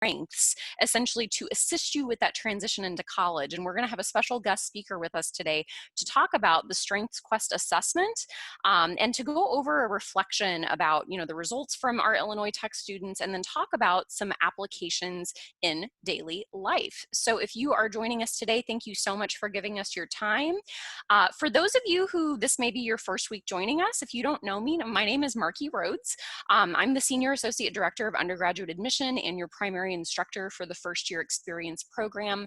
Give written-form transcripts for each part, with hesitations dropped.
strengths, essentially to assist you with that transition into college. And we're going to have a special guest speaker with us today to talk about the StrengthsQuest Assessment and to go over a reflection about, the results from our Illinois Tech students, and then talk about some applications in daily life. So if you are joining us today, thank you so much for giving us your time. For those of you who this may be your first week joining us, if you don't know me, my name is Marky Rhodes. I'm the Senior Associate Director of Undergraduate Admission and your primary instructor for the first year experience program.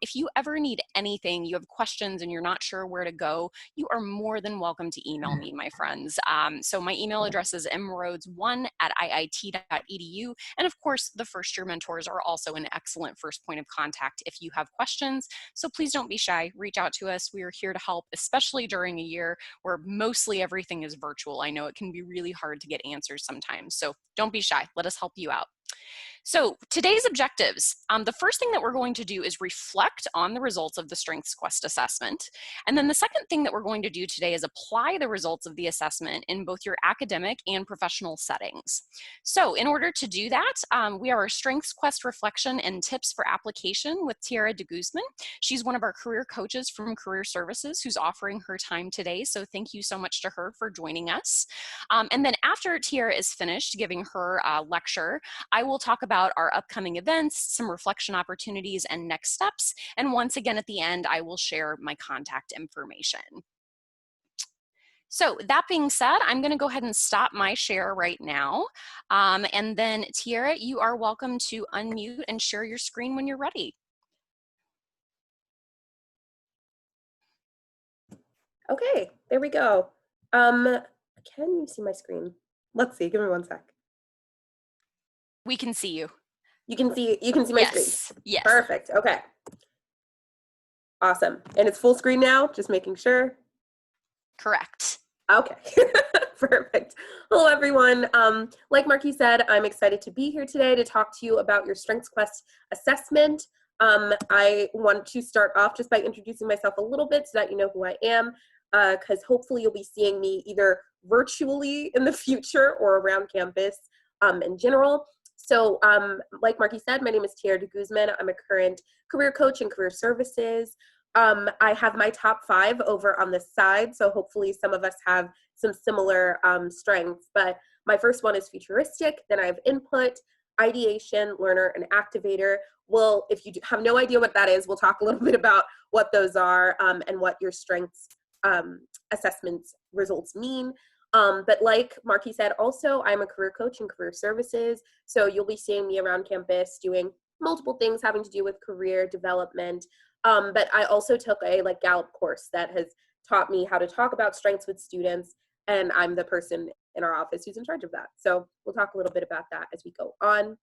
If you ever need anything, you have questions and you're not sure where to go, you are more than welcome to email me, my friends. So my email address is mrhodes1@iit.edu. And of course, the first year mentors are also an excellent first point of contact if you have questions. So please don't be shy, reach out to us. We are here to help, especially during a year where mostly everything is virtual. I know it can be really hard to get answers sometimes. So don't be shy, let us help you out. So today's objectives, the first thing that we're going to do is reflect on the results of the StrengthsQuest assessment. And then the second thing that we're going to do today is apply the results of the assessment in both your academic and professional settings. So in order to do that, we have our StrengthsQuest reflection and tips for application with Tiara DeGuzman. She's one of our career coaches from Career Services who's offering her time today. So thank you so much to her for joining us. And then after Tiara is finished giving her lecture, I will talk about our upcoming events, some reflection opportunities, and next steps. And once again, at the end, I will share my contact information. So that being said, I'm going to go ahead and stop my share right now. And then Tiara, you are welcome to unmute and share your screen when you're ready. Okay, there we go. Can you see my screen? Let's see, give me one sec. We can see you. You can see my screen? Yes. Perfect, okay. Awesome, and it's full screen now, just making sure? Correct. Okay, perfect. Hello everyone. Like Marky said, I'm excited to be here today to talk to you about your StrengthsQuest assessment. I want to start off just by introducing myself a little bit so that you know who I am, because hopefully you'll be seeing me either virtually in the future or around campus in general. So like Marky said, my name is Tiara DeGuzman. I'm a current career coach in Career Services. I have my top 5 over on the side, so hopefully some of us have some similar strengths. But my first one is futuristic, then I have input, ideation, learner, and activator. Well, if you have no idea what that is, we'll talk a little bit about what those are and what your strengths assessment results mean. But like Marky said, also, I'm a career coach in Career Services, so you'll be seeing me around campus doing multiple things having to do with career development. But I also took a Gallup course that has taught me how to talk about strengths with students, and I'm the person in our office who's in charge of that. So we'll talk a little bit about that as we go on.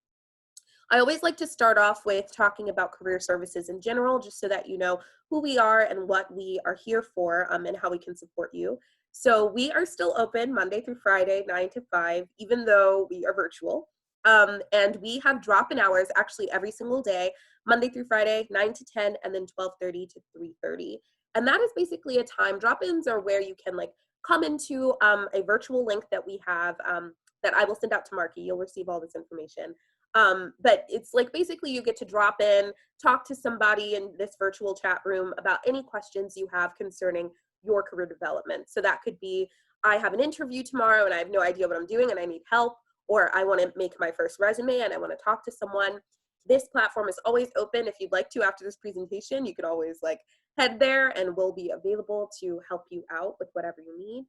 I always like to start off with talking about Career Services in general, just so that you know who we are and what we are here for and how we can support you. So we are still open Monday through Friday, 9 to 5, even though we are virtual. And we have drop-in hours actually every single day, Monday through Friday, 9 to 10, and then 12:30 to 3:30. And that is basically a time. Drop-ins are where you can come into a virtual link that we have that I will send out to Marky. You'll receive all this information. But it's basically you get to drop in, talk to somebody in this virtual chat room about any questions you have concerning your career development. So that could be, I have an interview tomorrow and I have no idea what I'm doing and I need help, or I want to make my first resume and I want to talk to someone. This platform is always open. If you'd like to after this presentation, you could always head there and we'll be available to help you out with whatever you need.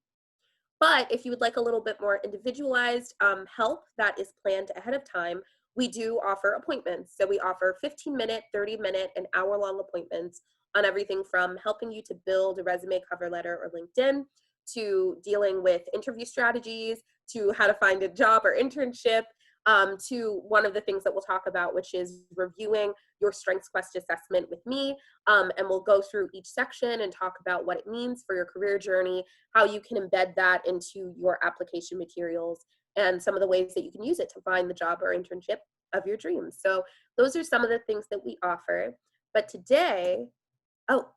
But if you would like a little bit more individualized help that is planned ahead of time, we do offer appointments. So we offer 15-minute, 30-minute, and hour-long appointments on everything from helping you to build a resume, cover letter, or LinkedIn, to dealing with interview strategies, to how to find a job or internship, to one of the things that we'll talk about, which is reviewing your StrengthsQuest assessment with me. And we'll go through each section and talk about what it means for your career journey, how you can embed that into your application materials, and some of the ways that you can use it to find the job or internship of your dreams. So those are some of the things that we offer. But today,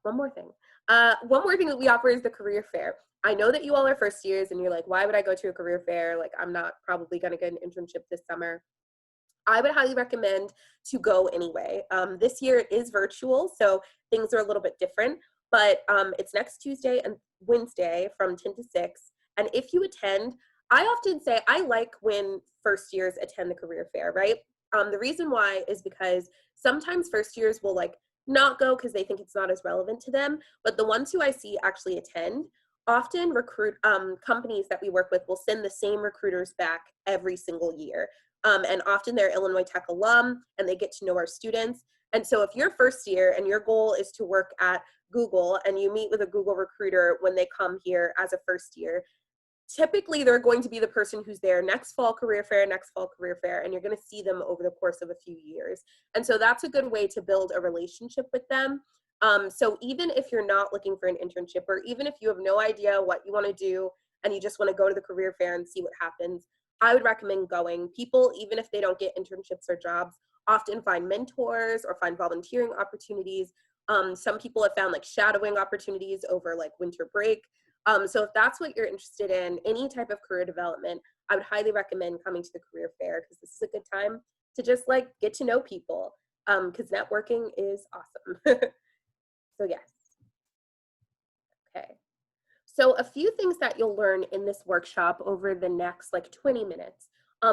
one more thing that we offer is the career fair. I know that you all are first years and you're like, why would I go to a career fair? I'm not probably going to get an internship this summer. I would highly recommend to go anyway. This year it is virtual, so things are a little bit different, but it's next Tuesday and Wednesday from 10 to 6. And if you attend, I often say I like when first years attend the career fair, right? The reason why is because sometimes first years will like not go because they think it's not as relevant to them, but the ones who I see actually attend often recruit companies that we work with will send the same recruiters back every single year. And often they're Illinois Tech alum and they get to know our students. And so if you're first year and your goal is to work at Google and you meet with a Google recruiter when they come here as a first year, typically they're going to be the person who's there next fall career fair, and you're going to see them over the course of a few years. And so that's a good way to build a relationship with them. So even if you're not looking for an internship, or even if you have no idea what you want to do and you just want to go to the career fair and see what happens, I would recommend going. People, even if they don't get internships or jobs, often find mentors or find volunteering opportunities. Some people have found like shadowing opportunities over like winter break. So if that's what you're interested in, any type of career development, I would highly recommend coming to the career fair because this is a good time to just like get to know people because networking is awesome. So yes, okay. So a few things that you'll learn in this workshop over the next like 20 minutes.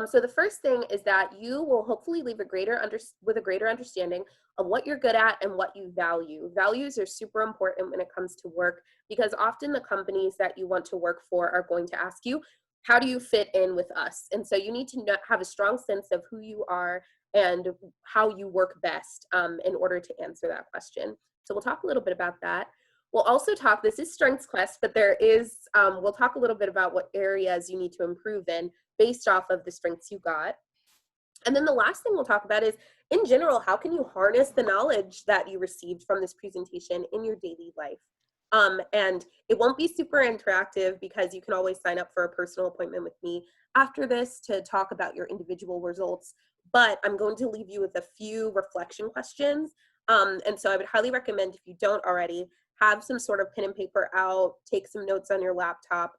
So the first thing is that you will hopefully leave with a greater understanding of what you're good at and what you value. Values are super important when it comes to work because often the companies that you want to work for are going to ask you, how do you fit in with us? And so you need to have a strong sense of who you are and how you work best in order to answer that question. So we'll talk a little bit about that. We'll also talk, this is StrengthsQuest, but there is, we'll talk a little bit about what areas you need to improve in based off of the strengths you got. And then the last thing we'll talk about is, in general, how can you harness the knowledge that you received from this presentation in your daily life? And it won't be super interactive because you can always sign up for a personal appointment with me after this to talk about your individual results. But I'm going to leave you with a few reflection questions. And so I would highly recommend, if you don't already, have some sort of pen and paper out, take some notes on your laptop,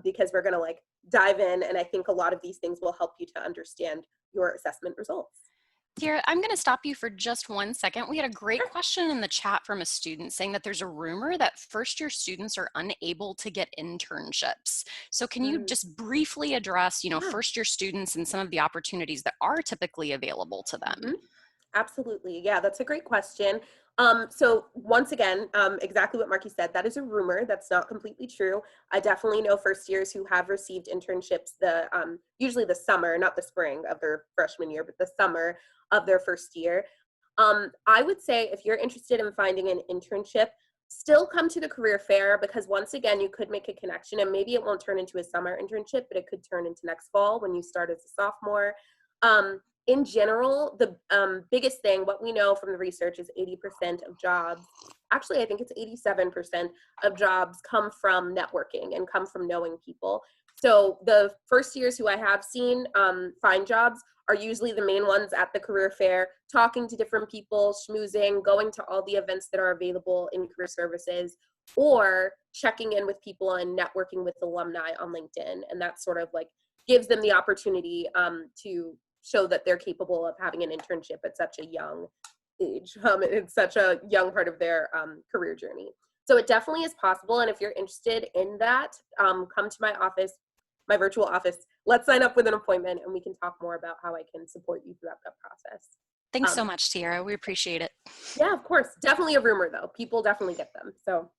because we're gonna like dive in, and I think a lot of these things will help you to understand your assessment results. Tiara, I'm going to stop you for just 1 second. We had a great question in the chat from a student saying that there's a rumor that first year students are unable to get internships. So can you just briefly address, Yeah. first year students and some of the opportunities that are typically available to them? Absolutely. Yeah, that's a great question. So once again, exactly what Marky said, that is a rumor. That's not completely true. I definitely know first years who have received internships usually the summer, not the spring of their freshman year, but the summer of their first year. I would say if you're interested in finding an internship, still come to the career fair because once again, you could make a connection and maybe it won't turn into a summer internship, but it could turn into next fall when you start as a sophomore. In general, the biggest thing, what we know from the research is 80% of jobs, actually I think it's 87% of jobs come from networking and come from knowing people. So the first years who I have seen find jobs are usually the main ones at the career fair, talking to different people, schmoozing, going to all the events that are available in career services, or checking in with people and networking with alumni on LinkedIn. And that sort of like gives them the opportunity to show that they're capable of having an internship at such a young age. It's such a young part of their career journey. So it definitely is possible. And if you're interested in that, come to my office, my virtual office. Let's sign up with an appointment and we can talk more about how I can support you throughout that process. Thanks so much, Tiara. We appreciate it. Yeah, of course. Definitely a rumor though. People definitely get them. So,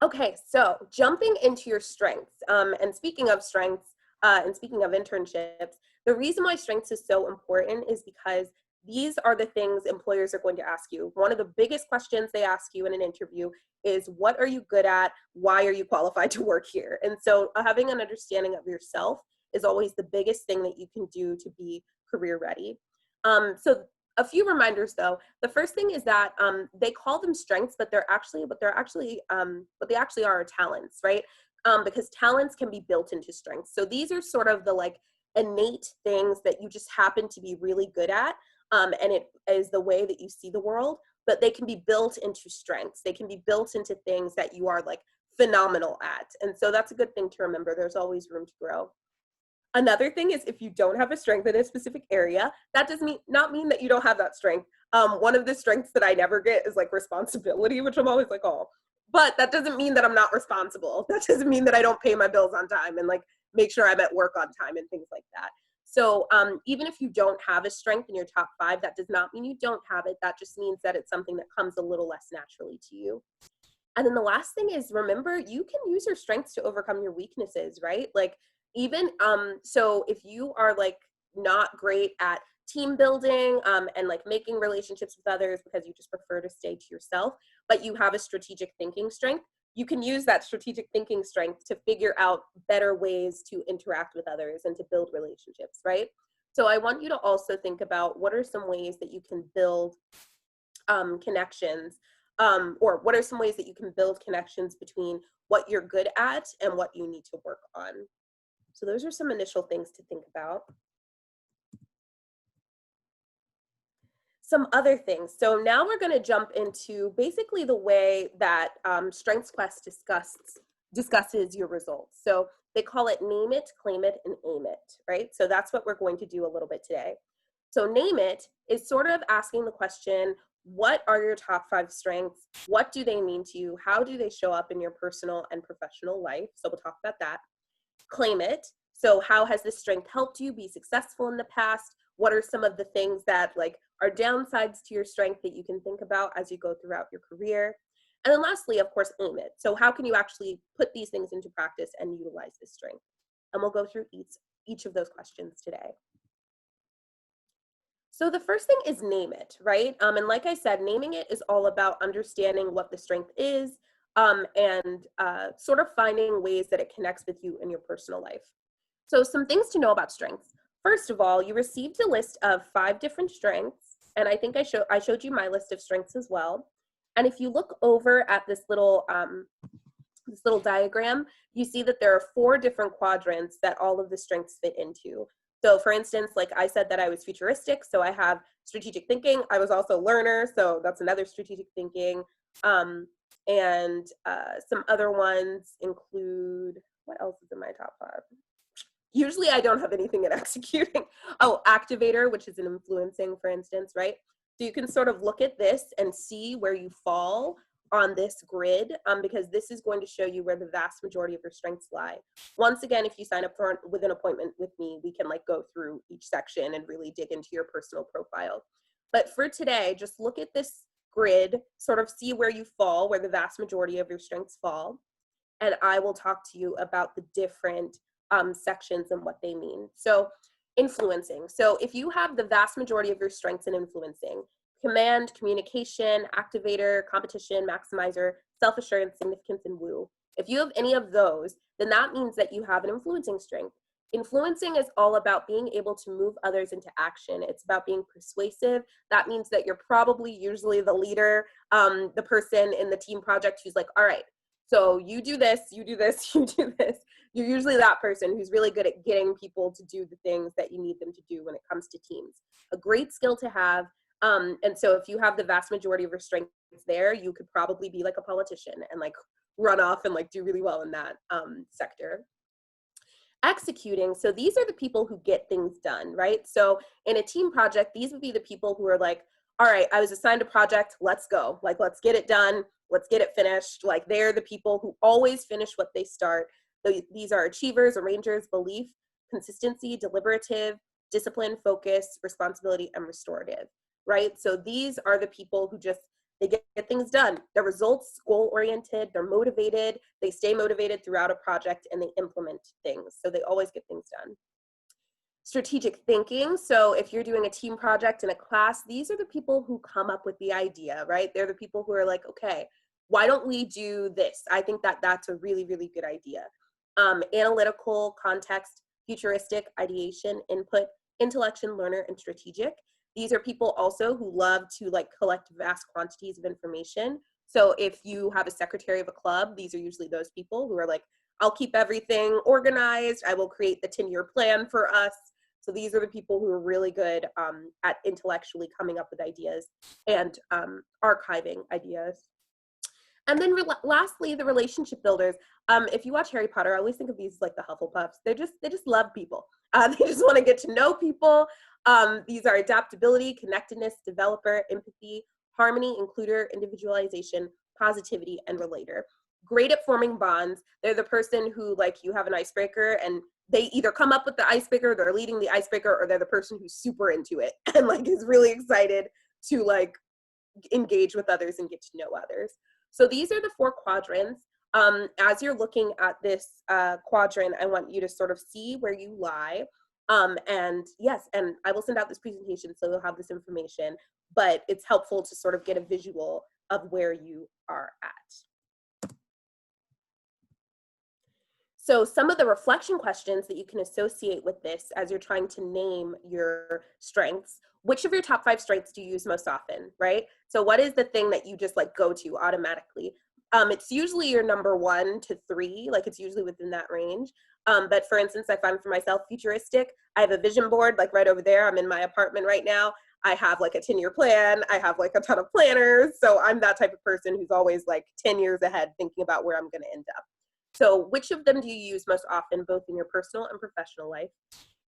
okay, so jumping into your strengths. And speaking of strengths, and speaking of internships, the reason why strengths is so important is because these are the things employers are going to ask you. One of the biggest questions they ask you in an interview is, what are you good at? Why are you qualified to work here? And so having an understanding of yourself is always the biggest thing that you can do to be career ready. So a few reminders though. The first thing is that they call them strengths, but they actually are talents, right? Because talents can be built into strengths. So these are sort of the like innate things that you just happen to be really good at, and it is the way that you see the world, but they can be built into strengths. They can be built into things that you are like phenomenal at. And so that's a good thing to remember. There's always room to grow. Another thing is if you don't have a strength in a specific area, that does not mean that you don't have that strength. One of the strengths that I never get is like responsibility, which I'm always like, oh, but that doesn't mean that I'm not responsible. That doesn't mean that I don't pay my bills on time and like make sure I'm at work on time and things like that. So even if you don't have a strength in your top 5, that does not mean you don't have it. That just means that it's something that comes a little less naturally to you. And then the last thing is, remember, you can use your strengths to overcome your weaknesses, right? Like even, so if you are like not great at team building and like making relationships with others because you just prefer to stay to yourself, but you have a strategic thinking strength, you can use that strategic thinking strength to figure out better ways to interact with others and to build relationships, right? So I want you to also think about what are some ways that you can build connections, or what are some ways that you can build connections between what you're good at and what you need to work on. So those are some initial things to think about. Some other things. So now we're going to jump into basically the way that StrengthsQuest discusses your results. So they call it name it, claim it, and aim it, right? So that's what we're going to do a little bit today. So name it is sort of asking the question, what are your top 5 strengths? What do they mean to you? How do they show up in your personal and professional life? So we'll talk about that. Claim it. So how has this strength helped you be successful in the past? What are some of the things that like are downsides to your strength that you can think about as you go throughout your career? And then lastly, of course, aim it. So how can you actually put these things into practice and utilize this strength? And we'll go through each of those questions today. So the first thing is name it, right? And like I said, naming it is all about understanding what the strength is and sort of finding ways that it connects with you in your personal life. So some things to know about strengths. First of all, you received a list of 5 different strengths, and I think I showed you my list of strengths as well. And if you look over at this little diagram, you see that there are 4 different quadrants that all of the strengths fit into. So for instance, like I said that I was futuristic, so I have strategic thinking. I was also learner, so that's another strategic thinking. And some other ones include, what else is in my top 5? Usually I don't have anything in executing. Oh, activator, which is an influencing, for instance, right? So you can sort of look at this and see where you fall on this grid, because this is going to show you where the vast majority of your strengths lie. Once again, if you sign up with an appointment with me, we can like go through each section and really dig into your personal profile. But for today, just look at this grid, sort of see where you fall, where the vast majority of your strengths fall, and I will talk to you about the different sections and what they mean. So influencing. So if you have the vast majority of your strengths in influencing, command, communication, activator, competition, maximizer, self-assurance, significance, and woo. If you have any of those, then that means that you have an influencing strength. Influencing is all about being able to move others into action. It's about being persuasive. That means that you're probably usually the leader, the person in the team project who's like, all right, so you do this, you do this, you do this. You're usually that person who's really good at getting people to do the things that you need them to do when it comes to teams. A great skill to have. And so if you have the vast majority of your strengths there, you could probably be like a politician and like run off and like do really well in that sector. Executing, so these are the people who get things done, right? So in a team project, these would be the people who are like, all right, I was assigned a project, let's go. Like, let's get it done, let's get it finished. Like, they're the people who always finish what they start. These are achievers, arrangers, belief, consistency, deliberative, discipline, focus, responsibility, and restorative, right? So these are the people who just, they get things done. They're results goal-oriented, they're motivated, they stay motivated throughout a project, and they implement things. So they always get things done. Strategic thinking. So if you're doing a team project in a class, these are the people who come up with the idea, right? They're the people who are like, okay, why don't we do this? I think that that's a really, really good idea. Analytical, context, futuristic, ideation, input, intellection, learner, and strategic. These are people also who love to like collect vast quantities of information. So if you have a secretary of a club, these are usually those people who are like, I'll keep everything organized. I will create the 10-year plan for us. So these are the people who are really good at intellectually coming up with ideas and archiving ideas. And then lastly, the relationship builders. If you watch Harry Potter, I always think of these like the Hufflepuffs. They just love people. They just want to get to know people. These are adaptability, connectedness, developer, empathy, harmony, includer, individualization, positivity, and relator. Great at forming bonds. They're the person who, like, you have an icebreaker and they either come up with the icebreaker, they're leading the icebreaker, or they're the person who's super into it and like is really excited to like engage with others and get to know others. So these are the 4 quadrants. As you're looking at this quadrant, I want you to sort of see where you lie. And yes, and I will send out this presentation so you'll have this information, but it's helpful to sort of get a visual of where you are at. So some of the reflection questions that you can associate with this as you're trying to name your strengths: which of your top 5 strengths do you use most often, right? So what is the thing that you just like go to automatically? It's usually your number 1 to 3, like it's usually within that range. But for instance, I find for myself futuristic. I have a vision board like right over there. I'm in my apartment right now. I have like a 10-year plan. I have like a ton of planners. So I'm that type of person who's always like 10 years ahead thinking about where I'm going to end up. So which of them do you use most often, both in your personal and professional life?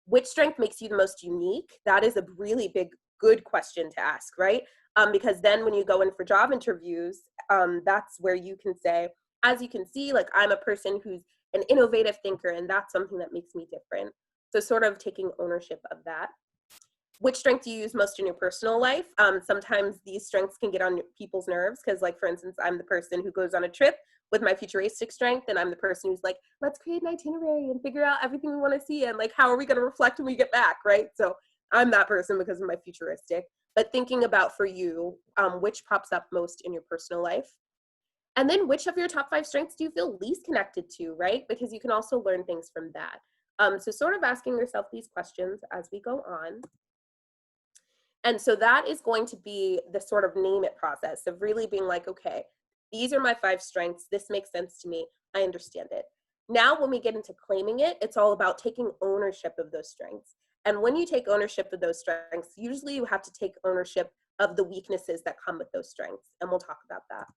Which strength makes you the most unique? That is a really big, good question to ask, right? Because then when you go in for job interviews, that's where you can say, as you can see, like I'm a person who's an innovative thinker, and that's something that makes me different. So sort of taking ownership of that. Which strength do you use most in your personal life? Sometimes these strengths can get on people's nerves because, like, for instance, I'm the person who goes on a trip with my futuristic strength, and I'm the person who's like, let's create an itinerary and figure out everything we want to see, and like, how are we going to reflect when we get back, right? So I'm that person because of my futuristic. But thinking about for you, which pops up most in your personal life? And then which of your top 5 strengths do you feel least connected to, right? Because you can also learn things from that. So sort of asking yourself these questions as we go on. And so that is going to be the sort of name it process of really being like, okay, these are my 5 strengths. This makes sense to me. I understand it. Now, when we get into claiming it, it's all about taking ownership of those strengths. And when you take ownership of those strengths, usually you have to take ownership of the weaknesses that come with those strengths. And we'll talk about that.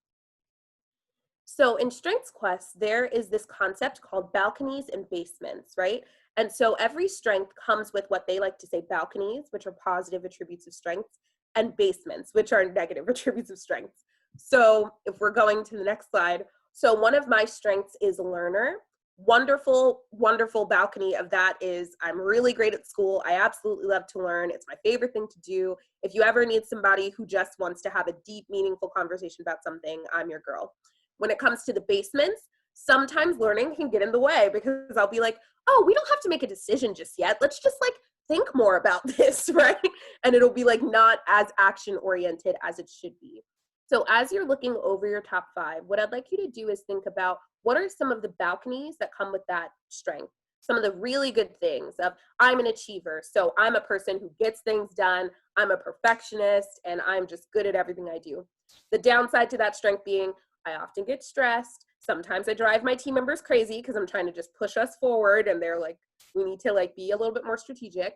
So in StrengthsQuest, there is this concept called balconies and basements, right? And so every strength comes with what they like to say balconies, which are positive attributes of strengths, and basements, which are negative attributes of strengths. So if we're going to the next slide, so one of my strengths is learner. Wonderful, wonderful balcony of that is I'm really great at school. I absolutely love to learn. It's my favorite thing to do. If you ever need somebody who just wants to have a deep, meaningful conversation about something, I'm your girl. When it comes to the basements, sometimes learning can get in the way because I'll be like, oh, we don't have to make a decision just yet. Let's just like think more about this, right? And it'll be like not as action oriented as it should be. So as you're looking over your top 5, what I'd like you to do is think about what are some of the balconies that come with that strength. Some of the really good things of I'm an achiever. So I'm a person who gets things done. I'm a perfectionist and I'm just good at everything I do. The downside to that strength being I often get stressed. Sometimes I drive my team members crazy because I'm trying to just push us forward and they're like, we need to like be a little bit more strategic.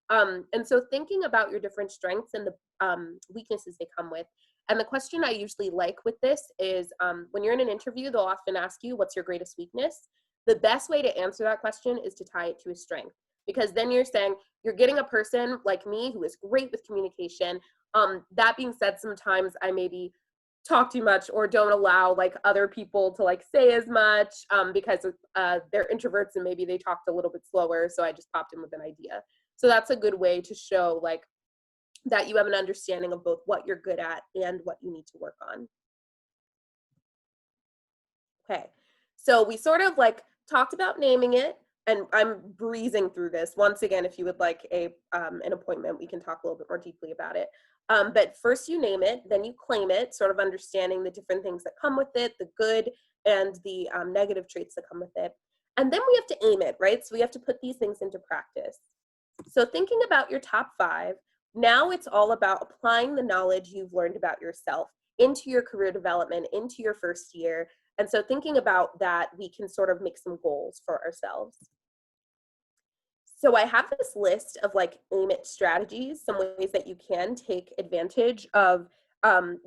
And so thinking about your different strengths and the weaknesses they come with. And the question I usually like with this is when you're in an interview, they'll often ask you, what's your greatest weakness? The best way to answer that question is to tie it to a strength, because then you're saying you're getting a person like me who is great with communication. That being said, sometimes I maybe talk too much or don't allow like other people to like say as much because they're introverts and maybe they talked a little bit slower. So I just popped in with an idea. So that's a good way to show like that you have an understanding of both what you're good at and what you need to work on. Okay, so we sort of like talked about naming it, and I'm breezing through this. Once again, if you would like an appointment, we can talk a little bit more deeply about it. But first you name it, then you claim it, sort of understanding the different things that come with it, the good and the negative traits that come with it. And then we have to aim it, right? So we have to put these things into practice. So thinking about your top 5, now it's all about applying the knowledge you've learned about yourself into your career development, into your first year. And so thinking about that, we can sort of make some goals for ourselves. So I have this list of like aim it strategies, some ways that you can take advantage of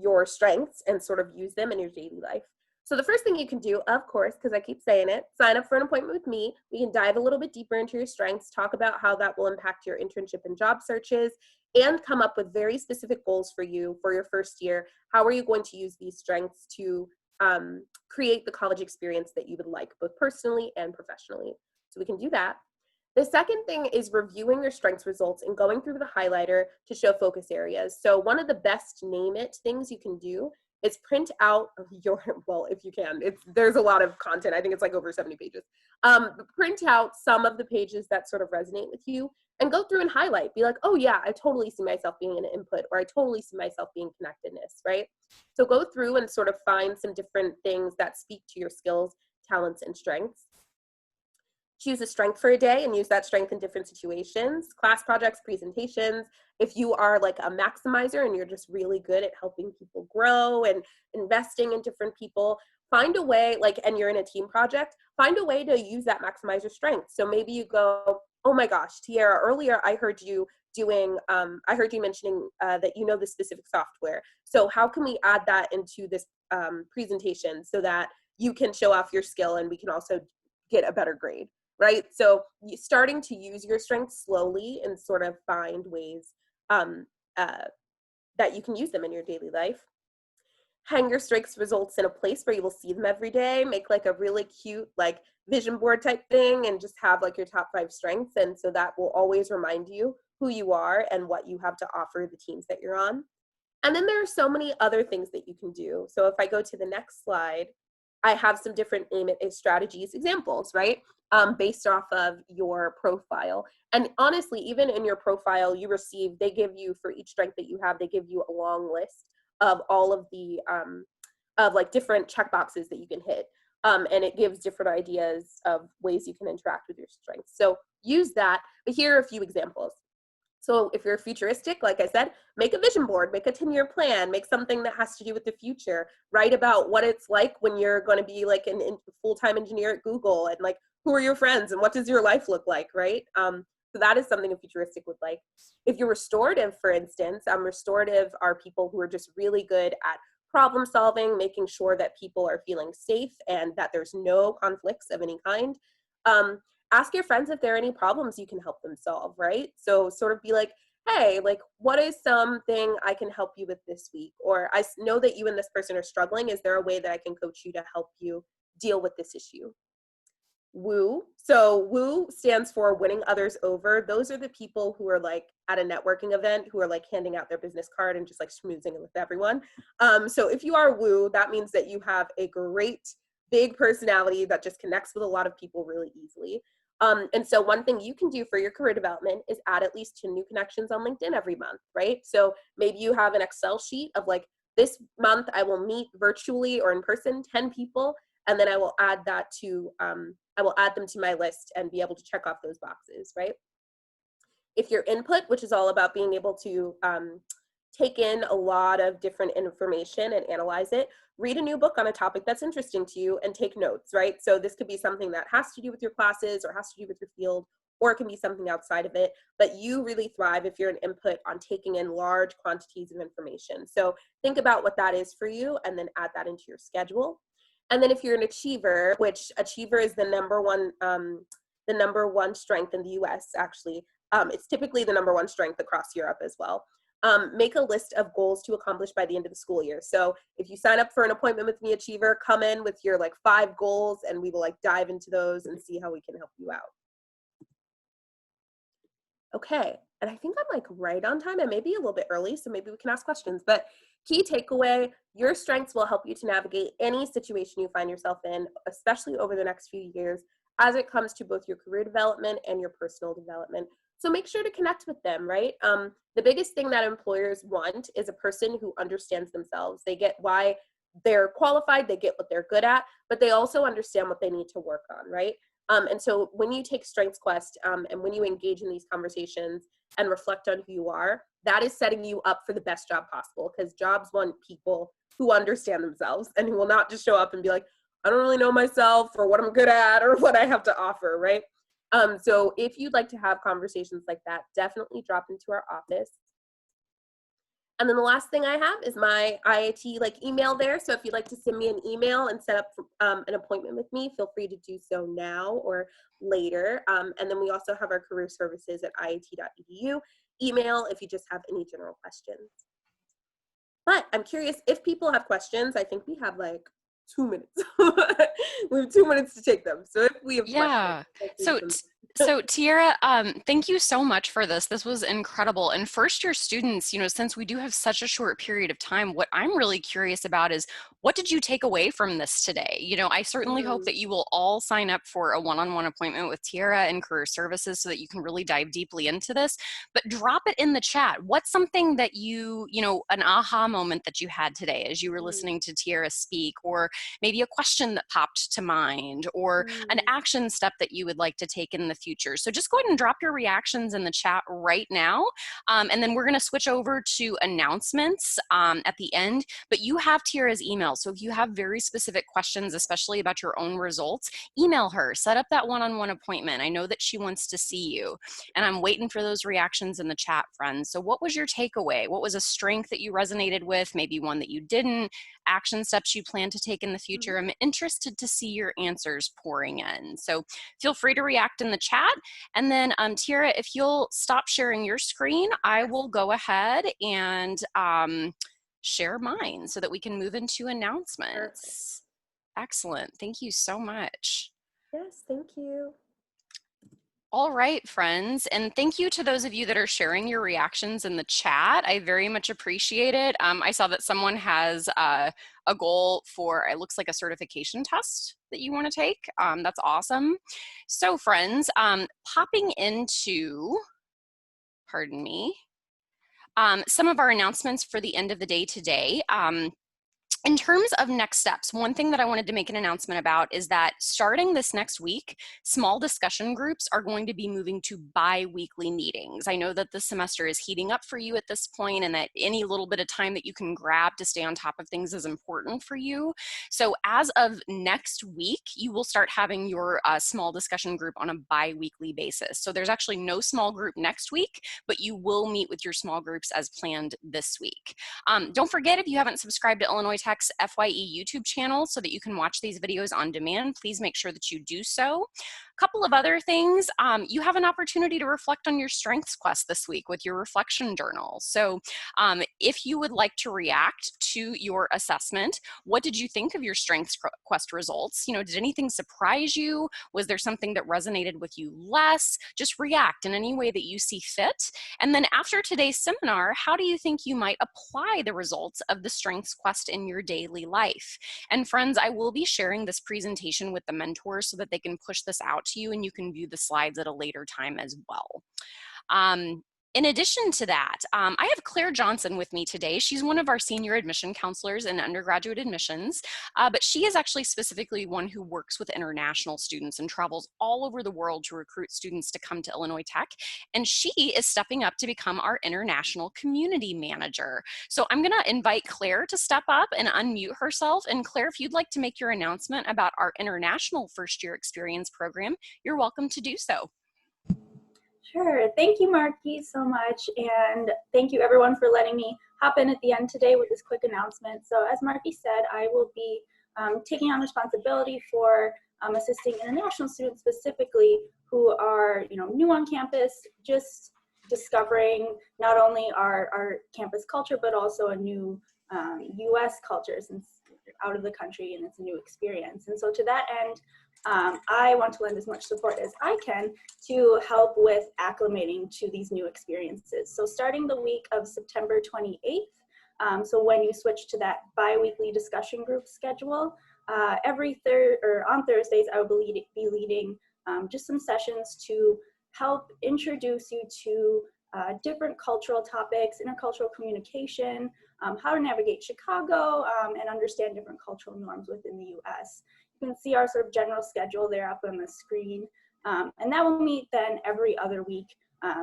your strengths and sort of use them in your daily life. So the first thing you can do, of course, because I keep saying it, sign up for an appointment with me. We can dive a little bit deeper into your strengths, talk about how that will impact your internship and job searches, and come up with very specific goals for you for your first year. How are you going to use these strengths to create the college experience that you would like, both personally and professionally? So we can do that. The second thing is reviewing your strengths results and going through the highlighter to show focus areas. So one of the best name it things you can do is print out your, well, if you can, there's a lot of content. I think it's like over 70 pages. Print out some of the pages that sort of resonate with you and go through and highlight. Be like, oh yeah, I totally see myself being an input, or I totally see myself being connectedness, right? So go through and sort of find some different things that speak to your skills, talents, and strengths. Choose a strength for a day and use that strength in different situations, class projects, presentations. If you are like a maximizer and you're just really good at helping people grow and investing in different people, find a way, like, and you're in a team project, find a way to use that maximizer strength. So maybe you go, oh my gosh, Tiara, earlier I heard you mentioning that you know this specific software. So how can we add that into this presentation so that you can show off your skill and we can also get a better grade? Right? So starting to use your strengths slowly and sort of find ways that you can use them in your daily life. Hang your strengths results in a place where you will see them every day. Make like a really cute like vision board type thing and just have like your top 5 strengths. And so that will always remind you who you are and what you have to offer the teams that you're on. And then there are so many other things that you can do. So if I go to the next slide, I have some different aim it strategies examples, right? Based off of your profile. And honestly, even in your profile, they give you, for each strength that you have, they give you a long list of all of the, of like different checkboxes that you can hit. And it gives different ideas of ways you can interact with your strengths. So use that, but here are a few examples. So if you're futuristic, like I said, make a vision board, make a 10-year plan, make something that has to do with the future. Write about what it's like when you're going to be like a full-time engineer at Google, and like, who are your friends and what does your life look like, right? So that is something a futuristic would like. If you're restorative, for instance, restorative are people who are just really good at problem solving, making sure that people are feeling safe and that there's no conflicts of any kind. Ask your friends if there are any problems you can help them solve, right? So sort of be like, hey, like, what is something I can help you with this week? Or I know that you and this person are struggling. Is there a way that I can coach you to help you deal with this issue? Woo. So woo stands for winning others over. Those are the people who are like at a networking event who are like handing out their business card and just like schmoozing with everyone. So if you are woo, that means that you have a great big personality that just connects with a lot of people really easily. And so one thing you can do for your career development is add at least 2 new connections on LinkedIn every month, right? So maybe you have an Excel sheet of like, this month I will meet virtually or in person 10 people, and then I will add that to, I will add them to my list and be able to check off those boxes, right? If your input, which is all about being able to take in a lot of different information and analyze it, read a new book on a topic that's interesting to you and take notes, right? So this could be something that has to do with your classes or has to do with your field, or it can be something outside of it, but you really thrive if you're an input on taking in large quantities of information. So think about what that is for you and then add that into your schedule. And then if you're an achiever, which achiever is the number one strength in the US, actually. It's typically the number 1 strength across Europe as well. Make a list of goals to accomplish by the end of the school year. So if you sign up for an appointment with me, Achiever, come in with your like 5 goals and we will like dive into those and see how we can help you out. Okay, and I think I'm like right on time. I may be a little bit early, so maybe we can ask questions. But key takeaway, your strengths will help you to navigate any situation you find yourself in, especially over the next few years, as it comes to both your career development and your personal development. So make sure to connect with them, right? The biggest thing that employers want is a person who understands themselves. They get why they're qualified, they get what they're good at, but they also understand what they need to work on, right? And so when you take StrengthsQuest and when you engage in these conversations and reflect on who you are, that is setting you up for the best job possible, because jobs want people who understand themselves and who will not just show up and be like, I don't really know myself or what I'm good at or what I have to offer, right? So if you'd like to have conversations like that, definitely drop into our office. And then the last thing I have is my IIT email there. So if you'd like to send me an email and set up an appointment with me, feel free to do so now or later. And then we also have our career services at iit.edu email if you just have any general questions. But I'm curious if people have questions. I think we have 2 minutes. We have 2 minutes to take them. So if we have Yeah. questions, So Tiara, thank you so much for this. This was incredible. And first year students, since we do have such a short period of time, what I'm really curious about is what did you take away from this today? I certainly hope that you will all sign up for a one-on-one appointment with Tiara and Career Services so that you can really dive deeply into this. But drop it in the chat. What's something that an aha moment that you had today as you were listening to Tiara speak, or maybe a question that popped to mind, or an action step that you would like to take in the future. So just go ahead and drop your reactions in the chat right now. And then we're going to switch over to announcements at the end. But you have Tiara's email. So if you have very specific questions, especially about your own results, email her, set up that one-on-one appointment. I know that she wants to see you. And I'm waiting for those reactions in the chat, friends. So what was your takeaway? What was a strength that you resonated with? Maybe one that you didn't? Action steps you plan to take in the future? I'm interested to see your answers pouring in. So feel free to react in the chat. And then Tiara, if you'll stop sharing your screen, I will go ahead and share mine so that we can move into announcements. Perfect. Excellent. Thank you so much. Yes, thank you. All right, friends, and thank you to those of you that are sharing your reactions in the chat. I very much appreciate it. I saw that someone has a goal for, it looks like a certification test that you want to take. That's awesome. So friends, popping into, pardon me, some of our announcements for the end of the day today. In terms of next steps, one thing that I wanted to make an announcement about is that starting this next week, small discussion groups are going to be moving to bi-weekly meetings. I know that the semester is heating up for you at this point and that any little bit of time that you can grab to stay on top of things is important for you. So as of next week, you will start having your small discussion group on a bi-weekly basis. So there's actually no small group next week, but you will meet with your small groups as planned this week. Don't forget, if you haven't subscribed to Illinois Tech's FYE YouTube channel so that you can watch these videos on demand, please make sure that you do so. A couple of other things, you have an opportunity to reflect on your StrengthsQuest this week with your reflection journal. So if you would like to react to your assessment, what did you think of your StrengthsQuest results? Did anything surprise you? Was there something that resonated with you less? Just react in any way that you see fit. And then after today's seminar, how do you think you might apply the results of the StrengthsQuest in your daily life? And friends, I will be sharing this presentation with the mentors so that they can push this out to you and you can view the slides at a later time as well. In addition to that, I have Claire Johnson with me today. She's one of our senior admission counselors in undergraduate admissions, but she is actually specifically one who works with international students and travels all over the world to recruit students to come to Illinois Tech. And she is stepping up to become our international community manager. So I'm gonna invite Claire to step up and unmute herself. And Claire, if you'd like to make your announcement about our international first year experience program, you're welcome to do so. Sure. Thank you, Marky, so much. And thank you, everyone, for letting me hop in at the end today with this quick announcement. So as Marky said, I will be taking on responsibility for assisting international students specifically who are new on campus, just discovering not only our campus culture, but also a new U.S. culture since out of the country, and it's a new experience. And so to that end, I want to lend as much support as I can to help with acclimating to these new experiences. So starting the week of September 28th, so when you switch to that bi-weekly discussion group schedule, on Thursdays, I will be leading just some sessions to help introduce you to different cultural topics, intercultural communication, how to navigate Chicago, and understand different cultural norms within the U.S. You can see our sort of general schedule there up on the screen. And that will meet then every other week,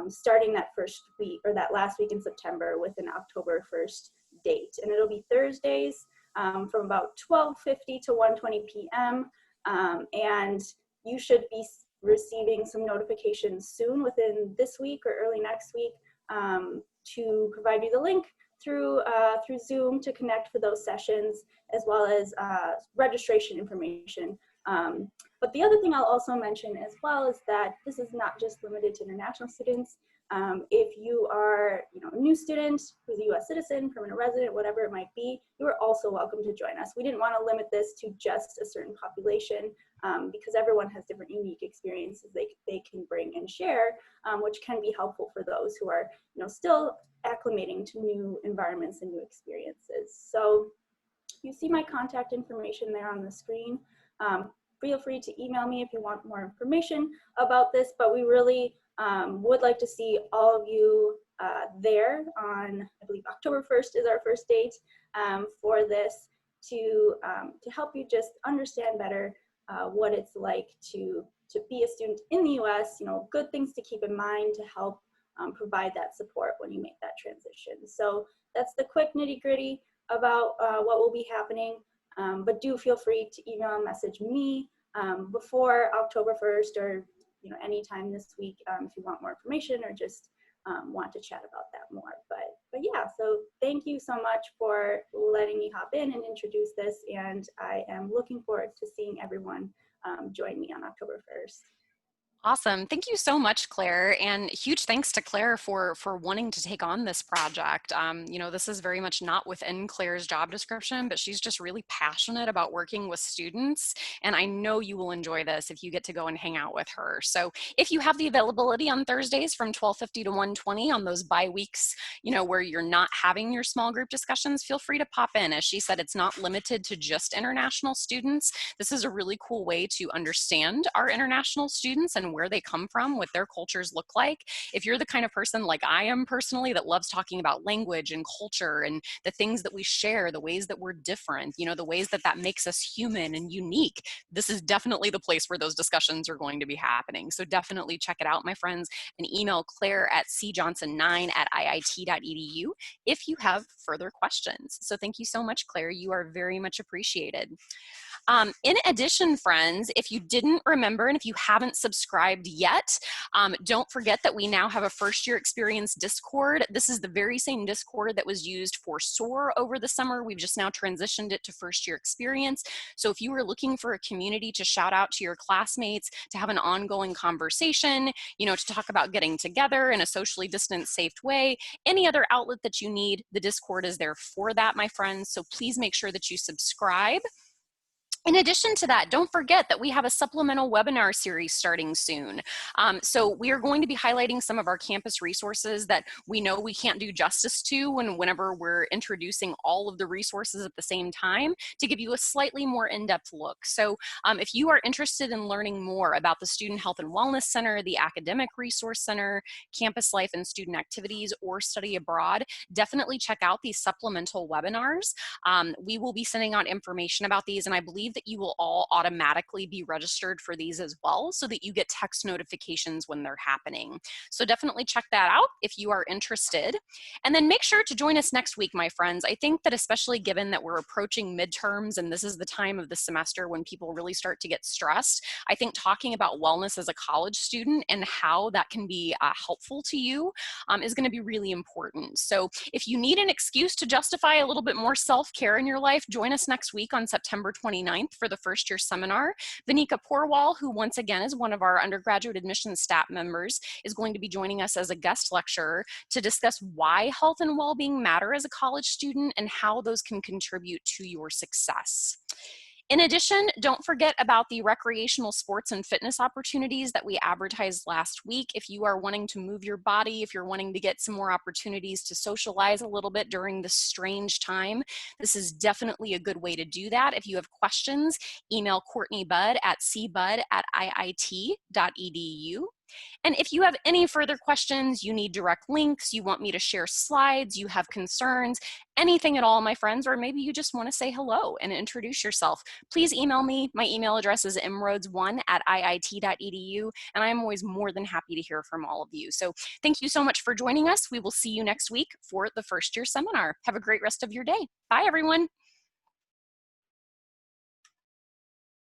starting that first week or that last week in September with an October 1st date. And it'll be Thursdays from about 12:50 to 1:20 p.m. And you should be receiving some notifications soon within this week or early next week to provide you the link through Zoom to connect for those sessions, as well as registration information. But the other thing I'll also mention as well is that this is not just limited to international students. If you are, a new student who's a U.S. citizen, permanent resident, whatever it might be, you are also welcome to join us. We didn't want to limit this to just a certain population because everyone has different unique experiences they can bring and share, which can be helpful for those who are, still acclimating to new environments and new experiences. So you see my contact information there on the screen. Feel free to email me if you want more information about this, but we really would like to see all of you there on, I believe October 1st is our first date for this to help you just understand better what it's like to be a student in the US, good things to keep in mind to help provide that support when you make that transition. So that's the quick nitty-gritty about what will be happening. But do feel free to email and message me before October 1st or anytime this week if you want more information or just want to chat about that more. But yeah, so thank you so much for letting me hop in and introduce this, and I am looking forward to seeing everyone join me on October 1st. Awesome. Thank you so much, Claire. And huge thanks to Claire for wanting to take on this project. This is very much not within Claire's job description, but she's just really passionate about working with students. And I know you will enjoy this if you get to go and hang out with her. So if you have the availability on Thursdays from 12:50 to 1:20 on those bye weeks, where you're not having your small group discussions, feel free to pop in. As she said, it's not limited to just international students. This is a really cool way to understand our international students and where they come from, what their cultures look like. If you're the kind of person like I am personally that loves talking about language and culture and the things that we share, the ways that we're different, the ways that makes us human and unique, this is definitely the place where those discussions are going to be happening. So definitely check it out, my friends, and email Claire at cjohnson9@iit.edu if you have further questions. So thank you so much, Claire. You are very much appreciated. In addition, friends, if you didn't remember and if you haven't subscribed yet, don't forget that we now have a first year experience Discord. This is the very same Discord that was used for SOAR over the summer. We've just now transitioned it to first year experience. So if you are looking for a community to shout out to your classmates, to have an ongoing conversation, to talk about getting together in a socially distanced, safe way, any other outlet that you need, the Discord is there for that, my friends. So please make sure that you subscribe. In addition to that, don't forget that we have a supplemental webinar series starting soon. So we are going to be highlighting some of our campus resources that we know we can't do justice to whenever we're introducing all of the resources at the same time, to give you a slightly more in-depth look. So if you are interested in learning more about the Student Health and Wellness Center, the Academic Resource Center, campus life and student activities, or study abroad, definitely check out these supplemental webinars. We will be sending out information about these, and I believe that you will all automatically be registered for these as well, so that you get text notifications when they're happening. So definitely check that out if you are interested. And then make sure to join us next week, my friends. I think that especially given that we're approaching midterms and this is the time of the semester when people really start to get stressed, I think talking about wellness as a college student and how that can be helpful to you is going to be really important. So if you need an excuse to justify a little bit more self-care in your life, join us next week on September 29th for the first year seminar. Vanika Porwal, who once again is one of our undergraduate admissions staff members, is going to be joining us as a guest lecturer to discuss why health and well-being matter as a college student and how those can contribute to your success. In addition, don't forget about the recreational sports and fitness opportunities that we advertised last week. If you are wanting to move your body, if you're wanting to get some more opportunities to socialize a little bit during this strange time, this is definitely a good way to do that. If you have questions, email Courtney Budd at cbud@iit.edu. And if you have any further questions, you need direct links, you want me to share slides, you have concerns, anything at all, my friends, or maybe you just want to say hello and introduce yourself, please email me. My email address is mrhodes1@iit.edu, and I'm always more than happy to hear from all of you. So thank you so much for joining us. We will see you next week for the first year seminar. Have a great rest of your day. Bye, everyone.